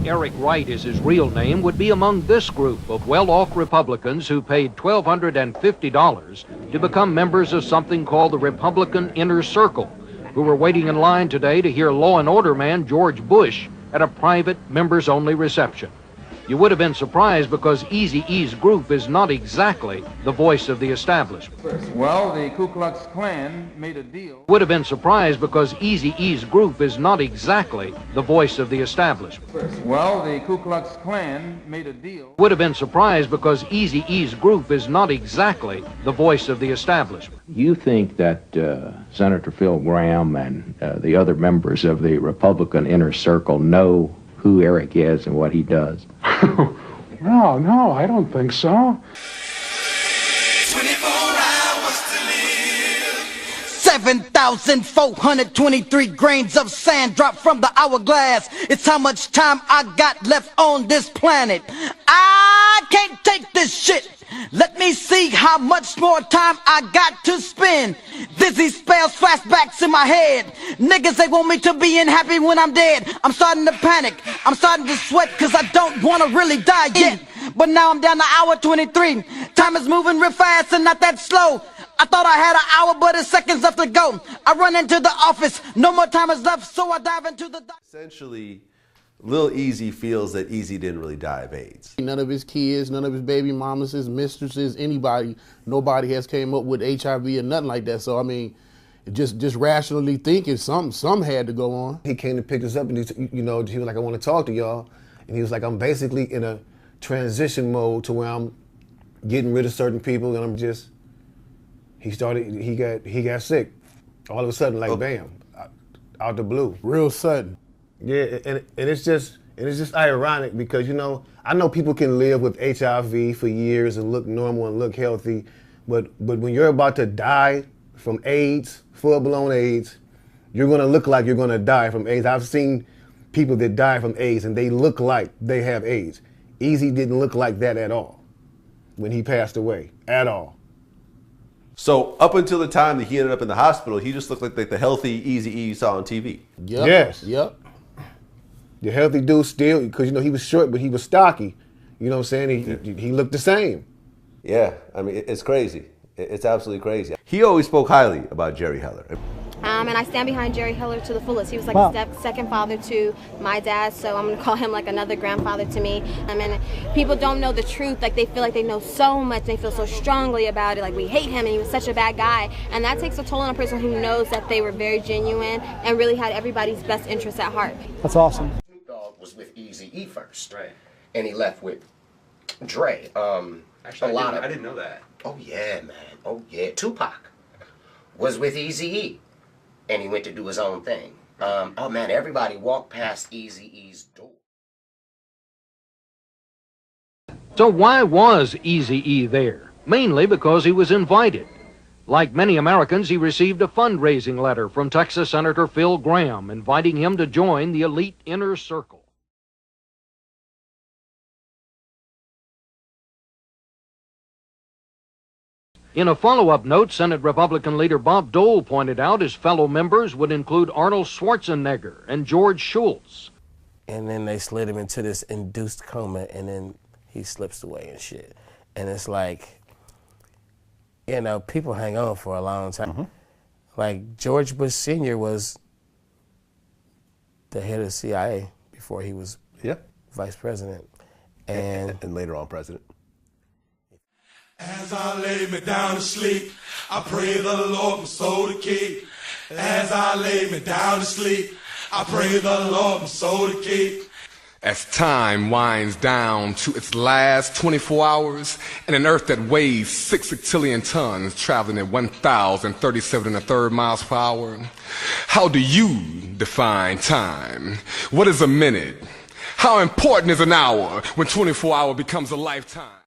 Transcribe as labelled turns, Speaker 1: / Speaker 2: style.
Speaker 1: Eric Wright is his real name, would be among this group of well-off Republicans who paid $1,250 to become members of something called the Republican Inner Circle, who were waiting in line today to hear law and order man George Bush at a private members-only reception. You would have been surprised because Eazy-E's group is not exactly the voice of the establishment.
Speaker 2: Well, the Ku Klux Klan made a deal.
Speaker 1: Would have been surprised because Eazy-E's group is not exactly the voice of the establishment.
Speaker 2: Well, the Ku Klux Klan made a deal.
Speaker 1: Would have been surprised because Eazy-E's group is not exactly the voice of the establishment.
Speaker 3: You think that Senator Phil Gramm and the other members of the Republican Inner Circle know who Eric is and what he does?
Speaker 4: No, I don't think so.
Speaker 5: 24 hours to live.
Speaker 6: 7,423 grains of sand dropped from the hourglass. It's how much time I got left on this planet. I can't take this shit. Let me see how much more time I got to spend. Dizzy spells, flashbacks in my head. Niggas, they want me to be happy when I'm dead. I'm starting to panic. I'm starting to sweat because I don't want to really die yet. But now I'm down to hour 23. Time is moving real fast and not that slow. I thought I had an hour, but it's seconds left to go. I run into the office. No more time is left, so I dive into the...
Speaker 7: Essentially, Lil Eazy feels that Eazy didn't really die of AIDS.
Speaker 8: None of his kids, none of his baby mamas, his mistresses, anybody, nobody has came up with HIV or nothing like that. So, I mean, just rationally thinking, some had to go on.
Speaker 9: He came to pick us up and he was like, I want to talk to y'all. And he was like, I'm basically in a transition mode to where I'm getting rid of certain people and I'm just, he got sick. All of a sudden, like bam, out the blue.
Speaker 8: Real sudden.
Speaker 9: Yeah, and it's just ironic because, I know people can live with HIV for years and look normal and look healthy, but when you're about to die from AIDS, full-blown AIDS, you're gonna look like you're gonna die from AIDS. I've seen people that die from AIDS and they look like they have AIDS. Eazy didn't look like that at all when he passed away, at all.
Speaker 7: So up until the time that he ended up in the hospital, he just looked like the healthy Eazy-E you saw on TV.
Speaker 8: Yep.
Speaker 9: Yes.
Speaker 8: Yep.
Speaker 9: The healthy dude still, because he was short, but he was stocky. You know what I'm saying? He looked the same.
Speaker 7: Yeah, I mean, it's crazy. It's absolutely crazy. He always spoke highly about Jerry Heller.
Speaker 10: And I stand behind Jerry Heller to the fullest. He was like a second father to my dad, so I'm going to call him like another grandfather to me. I mean, people don't know the truth. Like, they feel like they know so much. They feel so strongly about it. Like, we hate him and he was such a bad guy. And that takes a toll on a person who knows that they were very genuine and really had everybody's best interests at heart.
Speaker 4: That's awesome.
Speaker 11: Snoop Dogg was with Eazy-E first. Right. And he left with Dre. Actually, I didn't know that. Oh, yeah, man. Oh, yeah. Tupac was with Eazy-E. And he went to do his own thing. Oh man, everybody walked past Eazy-E's door.
Speaker 1: So why was Eazy-E there? Mainly because he was invited. Like many Americans, he received a fundraising letter from Texas Senator Phil Gramm inviting him to join the elite inner circle. In a follow-up note, Senate Republican leader Bob Dole pointed out his fellow members would include Arnold Schwarzenegger and George Shultz.
Speaker 12: And then they slid him into this induced coma, and then he slips away and shit. And it's like, people hang on for a long time. Mm-hmm. Like, George Bush Sr. was the head of the CIA before he was vice president. And
Speaker 7: later on president.
Speaker 5: As I lay me down to sleep, I pray the Lord my soul to keep. As I lay me down to sleep, I pray the Lord my soul to keep.
Speaker 13: As time winds down to its last 24 hours, and an Earth that weighs 6 octillion tons, traveling at 1,037 1/3 miles per hour, how do you define time? What is a minute? How important is an hour when 24 hours becomes a lifetime?